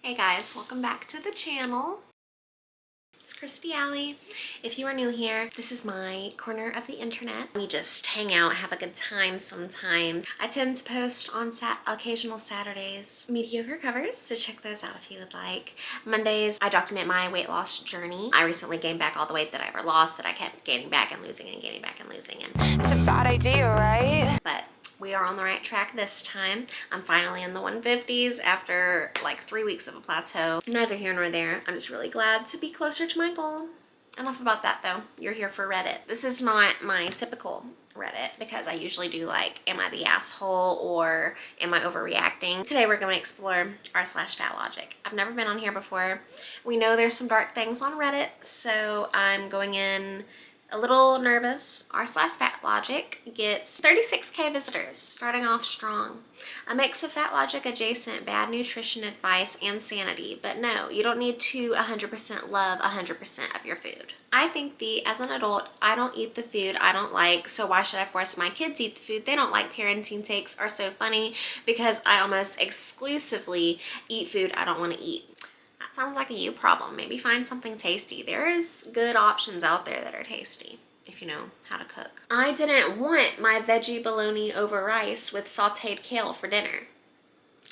Hey guys, welcome back to the channel. It's ItsKristiiAly. If you are new here, this is my corner of the internet. We just hang out, have a good time sometimes. I tend to post on occasional Saturdays mediocre covers, so check those out if you would like. Mondays, I document my weight loss journey. I recently gained back all the weight that I ever lost that I kept gaining back and losing and gaining back and losing. It's a bad idea, right? But we are on the right track this time. I'm finally in the 150s after like 3 weeks of a plateau. Neither here nor there. I'm just really glad to be closer to my goal. Enough about that though. You're here for Reddit. This is not my typical Reddit because I usually do like, am I the asshole or am I overreacting? Today we're going to explore r/fatlogic. I've never been on here before. We know there's some dark things on Reddit, so I'm going in a little nervous. r/fatlogic gets 36K visitors, starting off strong. A mix of fatlogic adjacent bad nutrition advice and sanity, but no, you don't need to 100% love 100% of your food. I think as an adult, I don't eat the food I don't like, so why should I force my kids to eat the food they don't like? Parenting takes are so funny because I almost exclusively eat food I don't want to eat. Sounds like a you problem. Maybe find something tasty. There is good options out there that are tasty if you know how to cook. I didn't want my veggie bologna over rice with sauteed kale for dinner.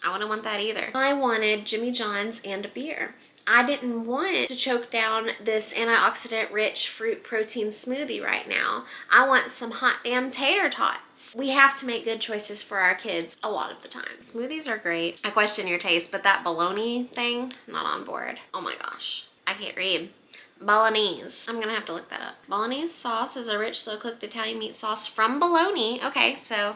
I wouldn't want that either. I wanted Jimmy John's and a beer. I didn't want to choke down this antioxidant-rich fruit protein smoothie right now. I want some hot damn tater tots. We have to make good choices for our kids a lot of the time. Smoothies are great. I question your taste, but that bologna thing, not on board. Oh my gosh, I can't read. Bolognese. I'm gonna have to look that up. Bolognese sauce is a rich, slow-cooked Italian meat sauce from bologna. Okay, so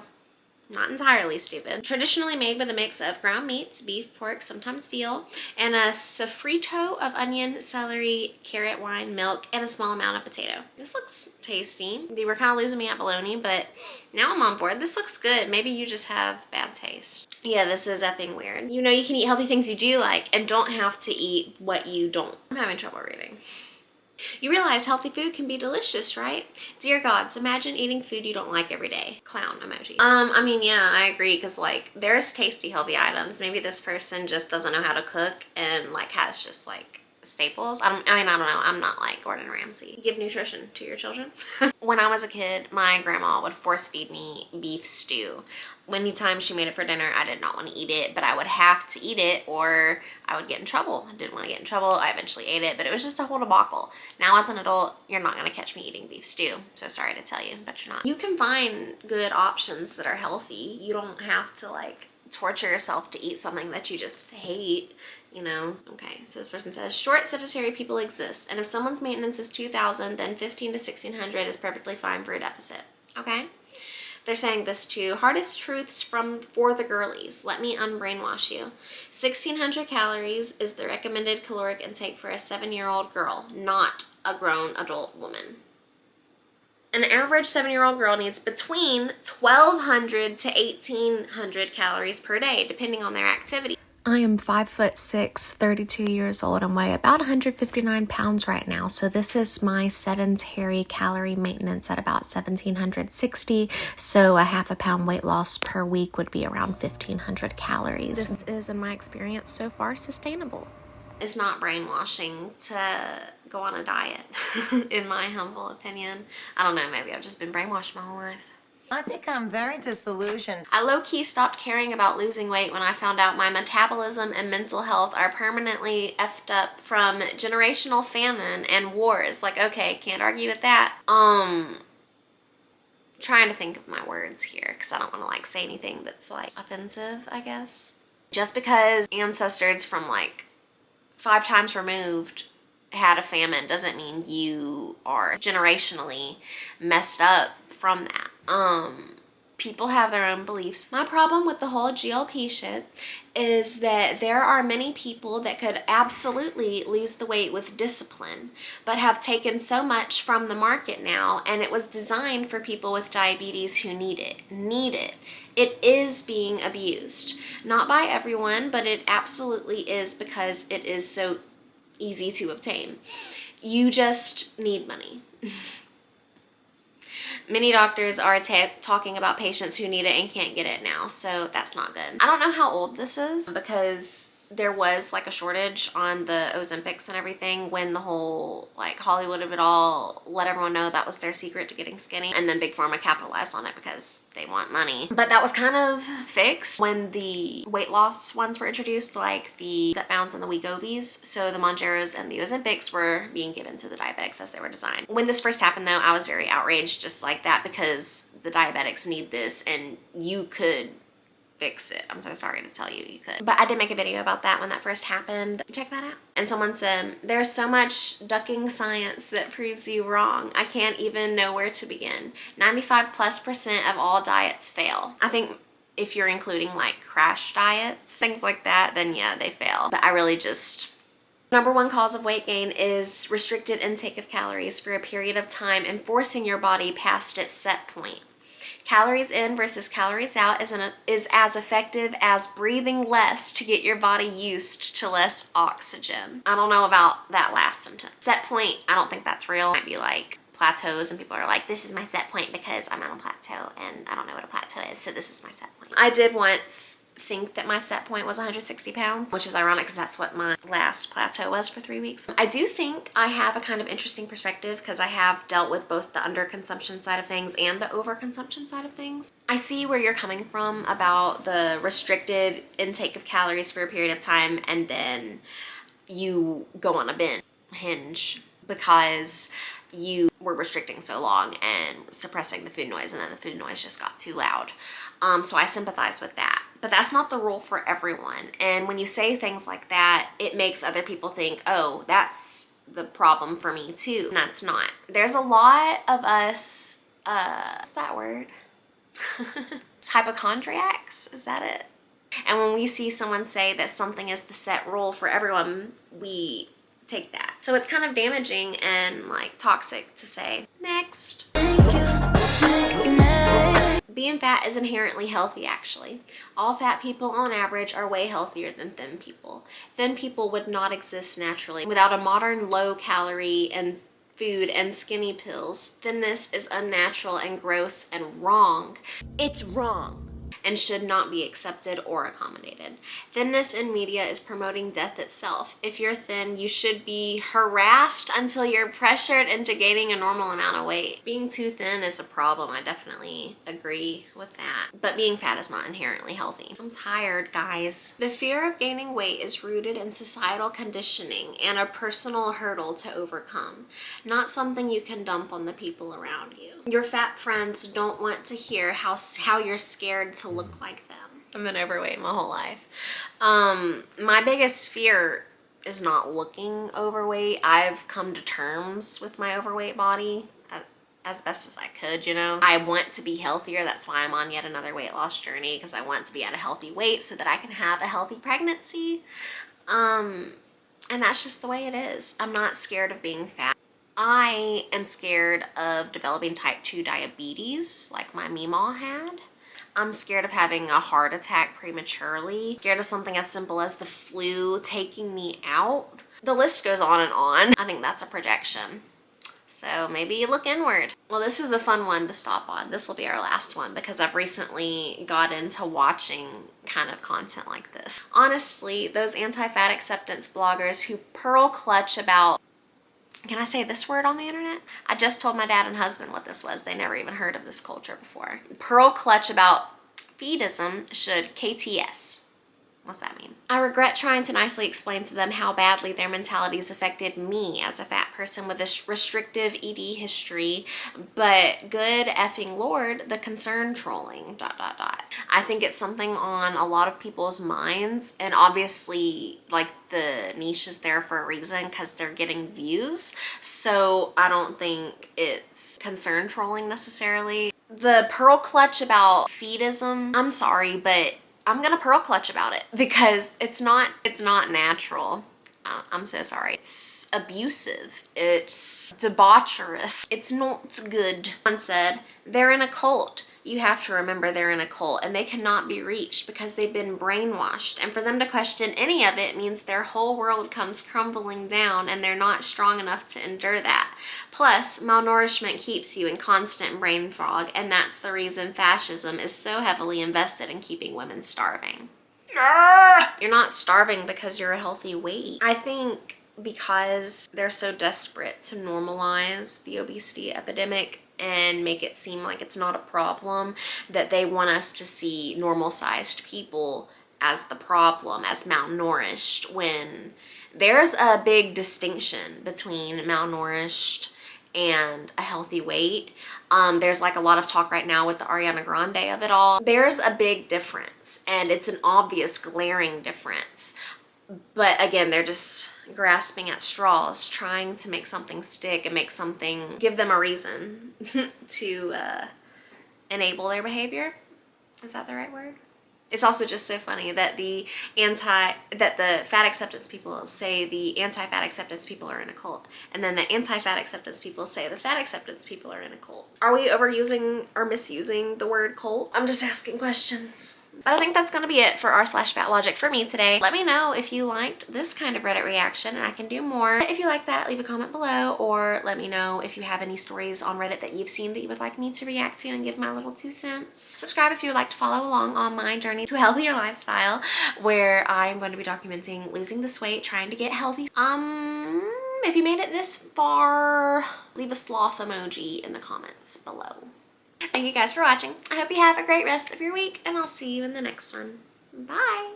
not entirely stupid. Traditionally made with a mix of ground meats, beef, pork, sometimes veal, and a sofrito of onion, celery, carrot, wine, milk, and a small amount of potato. This looks tasty. They were kind of losing me at bologna, but now I'm on board. This looks good. Maybe you just have bad taste. Yeah, this is effing weird. You know, you can eat healthy things you do like and don't have to eat what you don't. I'm having trouble reading. You realize healthy food can be delicious, right? Dear gods, imagine eating food you don't like every day. Clown emoji. I mean, yeah, I agree, because like there's tasty healthy items. Maybe this person just doesn't know how to cook and like has just like staples. I don't know. I'm not like Gordon Ramsay. Give nutrition to your children. When I was a kid, my grandma would force feed me beef stew. Anytime she made it for dinner, I did not want to eat it, but I would have to eat it or I would get in trouble. I didn't want to get in trouble. I eventually ate it, but it was just a whole debacle. Now as an adult, you're not going to catch me eating beef stew. So sorry to tell you, but you're not. You can find good options that are healthy. You don't have to like torture yourself to eat something that you just hate, you know. Okay, so this person says short sedentary people exist, and if someone's maintenance is 2,000, then 1,500 to 1,600 is perfectly fine for a deficit. Okay, they're saying this too. Hardest truths for the girlies. Let me unbrainwash you. 1,600 calories is the recommended caloric intake for a 7-year-old girl, not a grown adult woman. An average 7-year-old girl needs between 1,200 to 1,800 calories per day, depending on their activity. I am 5'6", 32 years old, and weigh about 159 pounds right now. So this is my sedentary calorie maintenance at about 1,760. So a half a pound weight loss per week would be around 1,500 calories. This is, in my experience, so far sustainable. It's not brainwashing to go on a diet, in my humble opinion. I don't know, maybe I've just been brainwashed my whole life. I've become very disillusioned. I low-key stopped caring about losing weight when I found out my metabolism and mental health are permanently effed up from generational famine and wars. Like, okay, can't argue with that. Trying to think of my words here because I don't want to like say anything that's like offensive, I guess. Just because ancestors from like 5 times removed had a famine doesn't mean you are generationally messed up from that. People have their own beliefs. My problem with the whole GLP shit is that there are many people that could absolutely lose the weight with discipline, but have taken so much from the market now, and it was designed for people with diabetes who need it. It is being abused. Not by everyone, but it absolutely is because it is so easy to obtain. You just need money. Many doctors are talking about patients who need it and can't get it now, so that's not good. I don't know how old this is because there was like a shortage on the Ozempics and everything when the whole like Hollywood of it all let everyone know that was their secret to getting skinny, and then Big Pharma capitalized on it because they want money. But that was kind of fixed when the weight loss ones were introduced, like the Zepbounds and the Wegovies. So the Mounjaros and the Ozempics were being given to the diabetics as they were designed. When this first happened though, I was very outraged just like that, because the diabetics need this and you could fix it. I'm so sorry to tell you, you could. But I did make a video about that when that first happened. Check that out. And someone said, there's so much ducking science that proves you wrong. I can't even know where to begin. 95+% of all diets fail. I think if you're including like crash diets, things like that, then yeah, they fail. But I really just... Number one cause of weight gain is restricted intake of calories for a period of time and forcing your body past its set point. Calories in versus calories out is as effective as breathing less to get your body used to less oxygen. I don't know about that last sentence. Set point, I don't think that's real. It might be like plateaus, and people are like, this is my set point because I'm on a plateau and I don't know what a plateau is, so this is my set point. I did once think that my set point was 160 pounds, which is ironic because that's what my last plateau was for 3 weeks. I do think I have a kind of interesting perspective because I have dealt with both the underconsumption side of things and the overconsumption side of things. I see where you're coming from about the restricted intake of calories for a period of time and then you go on a hinge because you were restricting so long and suppressing the food noise, and then the food noise just got too loud. So I sympathize with that. But that's not the rule for everyone. And when you say things like that, it makes other people think, oh, that's the problem for me too. And that's not. There's a lot of us, what's that word? Hypochondriacs, is that it? And when we see someone say that something is the set rule for everyone, we take that. So it's kind of damaging and like toxic to say. Next. Being fat is inherently healthy, actually. All fat people on average are way healthier than thin people. Thin people would not exist naturally without a modern low-calorie and food and skinny pills. Thinness is unnatural and gross and wrong. It's wrong and should not be accepted or accommodated. Thinness in media is promoting death itself. If you're thin, you should be harassed until you're pressured into gaining a normal amount of weight. Being too thin is a problem. I definitely agree with that. But being fat is not inherently healthy. I'm tired, guys. The fear of gaining weight is rooted in societal conditioning and a personal hurdle to overcome, not something you can dump on the people around you. Your fat friends don't want to hear how you're scared to look like them. I've been overweight my whole life. My biggest fear is not looking overweight. I've come to terms with my overweight body as best as I could, you know. I want to be healthier. That's why I'm on yet another weight loss journey, because I want to be at a healthy weight so that I can have a healthy pregnancy. And that's just the way it is. I'm not scared of being fat. I am scared of developing type 2 diabetes like my Meemaw had. I'm scared of having a heart attack prematurely. Scared of something as simple as the flu taking me out. The list goes on and on. I think that's a projection. So maybe you look inward. Well, this is a fun one to stop on. This will be our last one because I've recently got into watching kind of content like this. Honestly, those anti-fat acceptance bloggers who pearl clutch about, can I say this word on the internet? I just told my dad and husband what this was. They never even heard of this culture before. Pearl clutch about fetism should KTS. What's that mean? I regret trying to nicely explain to them how badly their mentalities affected me as a fat person with this restrictive ED history, but good effing Lord, the concern trolling, ... I think it's something on a lot of people's minds, and obviously like the niche is there for a reason because they're getting views. So I don't think it's concern trolling necessarily. The pearl clutch about fetism, I'm sorry, but I'm gonna pearl clutch about it because it's not natural. I'm so sorry. It's abusive. It's debaucherous. It's not good. Someone said, they're in a cult. You have to remember they're in a cult and they cannot be reached because they've been brainwashed. And for them to question any of it means their whole world comes crumbling down and they're not strong enough to endure that. Plus, malnourishment keeps you in constant brain fog, and that's the reason fascism is so heavily invested in keeping women starving. You're not starving because you're a healthy weight. I think because they're so desperate to normalize the obesity epidemic and make it seem like it's not a problem, that they want us to see normal-sized people as the problem, as malnourished, when there's a big distinction between malnourished and a healthy weight. There's like a lot of talk right now with the Ariana Grande of it all. There's a big difference, and it's an obvious, glaring difference. But again, they're just grasping at straws, trying to make something stick and make something, give them a reason to enable their behavior. Is that the right word? It's also just so funny that the fat acceptance people say the anti-fat acceptance people are in a cult, and then the anti-fat acceptance people say the fat acceptance people are in a cult. Are we overusing or misusing the word cult? I'm just asking questions. But I think that's gonna be it for r/fatlogic for me today. Let me know if you liked this kind of Reddit reaction and I can do more. If you like that, leave a comment below, or let me know if you have any stories on Reddit that you've seen that you would like me to react to and give my little 2 cents. Subscribe if you would like to follow along on my journey to a healthier lifestyle, where I'm going to be documenting losing this weight, trying to get healthy. If you made it this far, leave a sloth emoji in the comments below. Thank you guys for watching. I hope you have a great rest of your week, and I'll see you in the next one. Bye!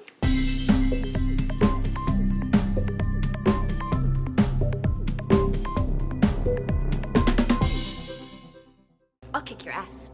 I'll kick your ass.